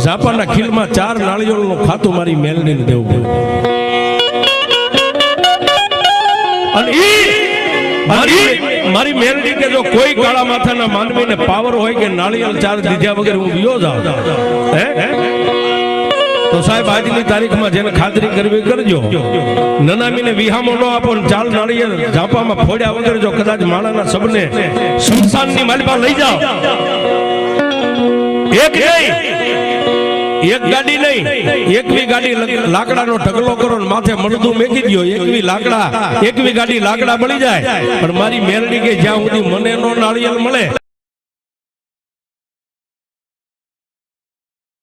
ઝાપાના ખીલમાં 4 નાળિયેરનું ખાતું મારી મેલડીને દેવું પડે. અને મારી મેલડી કે જો કોઈ કાળા માથાના માનવીને પાવર હોય કે નાળિયેર 4 દીધા વગર હું ગયો જાઉં તો સાહેબ આજની તારીખમાં જેને ખાતરી કરવી કરજો. નનામીને વિહામો ન આપો ને 4 નાળિયેર ઝાપામાં ફોડ્યા વગર જો કદાચ માણાના સબને શમશાનની માલિકા લઈ જાઓ, એક નહીં એક ગાડી નહીં, એકવી ગાડી લાકડાનો ઢગલો કરો ને માથે મરદું મેકી દો, એકવી ગાડી લાકડા મળી જાય. પણ મારી મેલડી કે જ્યાં સુધી મને નો નાળિયેર મળે